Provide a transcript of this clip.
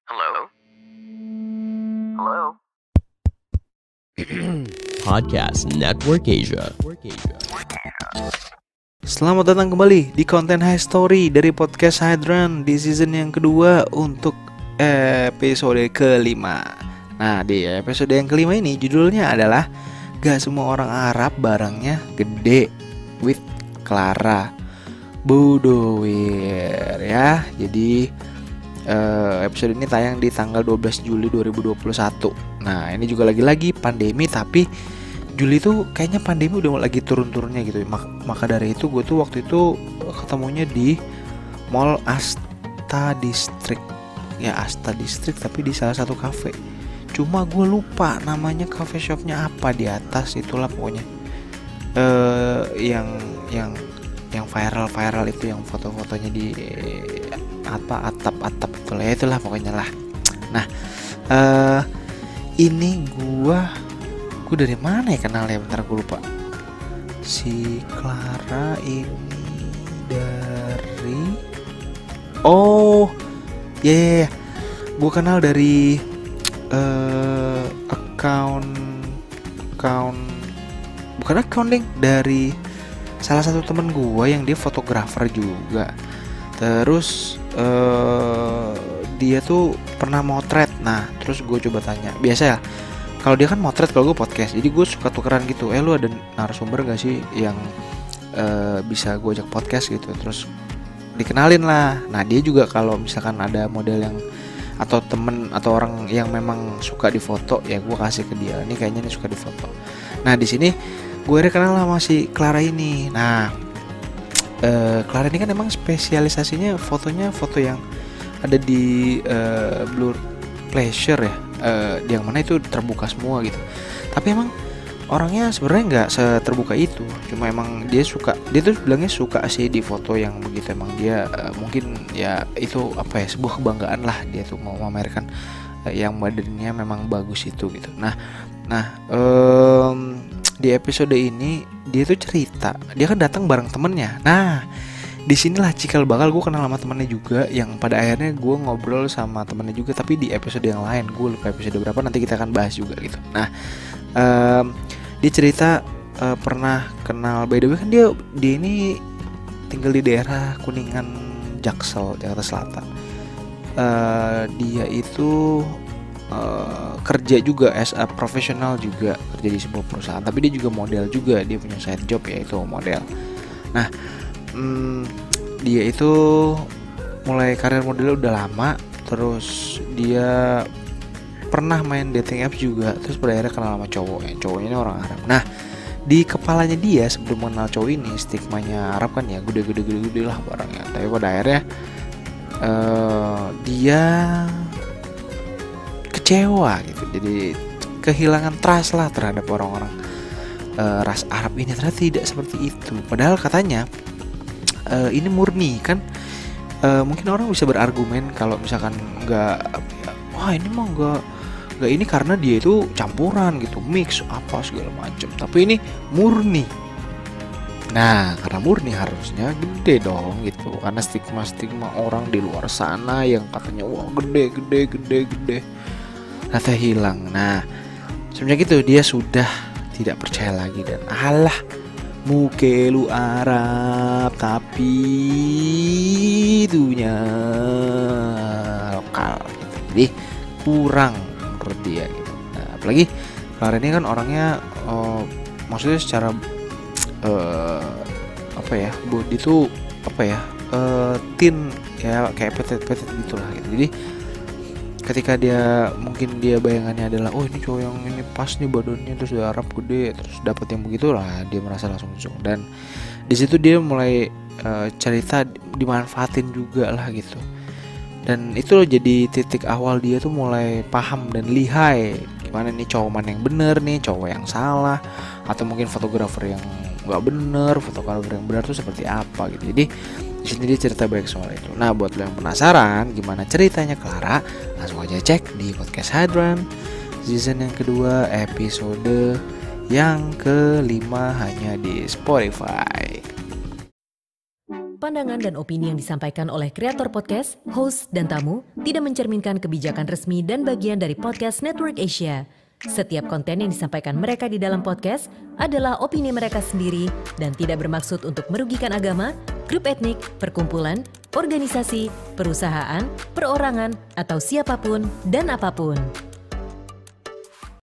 Hello? Hello? Podcast Network Asia. Selamat datang kembali di konten High Story dari podcast Hydran di season yang kedua untuk episode kelima. Nah, di episode yang kelima ini judulnya adalah Gak semua orang Arab barangnya gede with Clara Budowir ya. Jadi episode ini tayang di tanggal 12 Juli 2021. Nah, ini juga lagi-lagi pandemi, tapi Juli tuh kayaknya pandemi udah lagi turun-turunnya gitu. Maka dari itu gue tuh waktu itu ketemunya di Mall Asta District. Ya, Asta District, tapi di salah satu cafe. Cuma gue lupa namanya cafe shopnya apa, di atas itulah pokoknya. Yang viral itu, yang foto-fotonya di atap itulah pokoknya lah. Nah, ini gue dari mana ya kenalnya, bentar gue lupa. Si Clara ini dari gue kenal dari bukan account ding, dari salah satu temen gue yang dia fotografer juga. Terus dia tuh pernah motret. Nah, terus gue coba tanya. Biasa ya, kalau dia kan motret, kalau gue podcast. Jadi gue suka tukeran gitu. Lu ada narasumber gak sih yang bisa gue ajak podcast gitu. Terus dikenalin lah. Nah, dia juga kalau misalkan ada model yang atau temen atau orang yang memang suka difoto, ya gue kasih ke dia. Ini kayaknya nih suka difoto. Nah, di sini gue kenal sama si Clara ini. Nah, Clara ini kan emang spesialisasinya fotonya foto yang ada di Blur Pleasure ya, yang mana itu terbuka semua gitu. Tapi emang orangnya sebenarnya nggak seterbuka itu. Cuma emang dia tuh bilangnya suka sih di foto yang begitu. Emang dia mungkin ya itu apa ya, sebuah kebanggaan lah, dia tuh mau memamerkan yang badannya memang bagus itu gitu. Nah, di episode ini dia tuh cerita, dia kan datang bareng temennya. Nah, disinilah cikal bakal gue kenal sama temennya juga, yang pada akhirnya gue ngobrol sama temennya juga, tapi di episode yang lain. Gue lupa episode berapa, nanti kita akan bahas juga gitu. Nah, dia cerita pernah kenal, by the way kan dia ini tinggal di daerah Kuningan, Jaksel, Jakarta Selatan. Dia itu kerja juga as a profesional, juga kerja di sebuah perusahaan, tapi dia juga model juga, dia punya side job yaitu model. Nah, dia itu mulai karir modelnya udah lama. Terus dia pernah main dating apps juga. Terus pada akhirnya kenal sama cowoknya ini orang Arab. Nah, di kepalanya dia sebelum mengenal cowok ini, stigmanya Arab kan ya gede lah barangnya. Tapi pada akhirnya dia kecewa gitu. Jadi kehilangan trust lah terhadap orang-orang ras Arab ini. Ternyata tidak seperti itu. Padahal katanya ini murni kan. Mungkin orang bisa berargumen kalau misalkan wah ini mah nggak ini karena dia itu campuran gitu, mix apa segala macam. Tapi ini murni. Nah, karena murni harusnya gede dong gitu, karena stigma orang di luar sana yang katanya wah gede ternyata hilang. Nah, sebenarnya gitu, dia sudah tidak percaya lagi dan alah, muke lu Arab tapi itunya lokal gitu. Jadi kurang menurut dia gitu. Nah, apalagi Clara ini kan orangnya maksudnya secara body tuh thin ya, kayak petit gitulah gitu. Jadi ketika mungkin dia bayangannya adalah oh ini cowok yang ini pas nih badannya, terus dia Arab gede, terus dapat yang begitulah, dia merasa langsung zong. Dan di situ dia mulai cerita dimanfaatin juga lah gitu. Dan itu loh jadi titik awal dia tuh mulai paham dan lihai gimana nih cowok mana yang bener nih, cowok yang salah, atau mungkin fotografer yang nggak bener, fotografer yang benar tuh seperti apa gitu. Jadi di sini dia cerita banyak soal itu. Nah, buat lo yang penasaran gimana ceritanya Clara, langsung aja cek di podcast Hydran season yang kedua episode yang kelima hanya di Spotify. pandangan dan opini yang disampaikan oleh kreator podcast, host, dan tamu tidak mencerminkan kebijakan resmi dan bagian dari podcast Network Asia. Setiap konten yang disampaikan mereka di dalam podcast adalah opini mereka sendiri dan tidak bermaksud untuk merugikan agama, grup etnik, perkumpulan, organisasi, perusahaan, perorangan, atau siapapun dan apapun.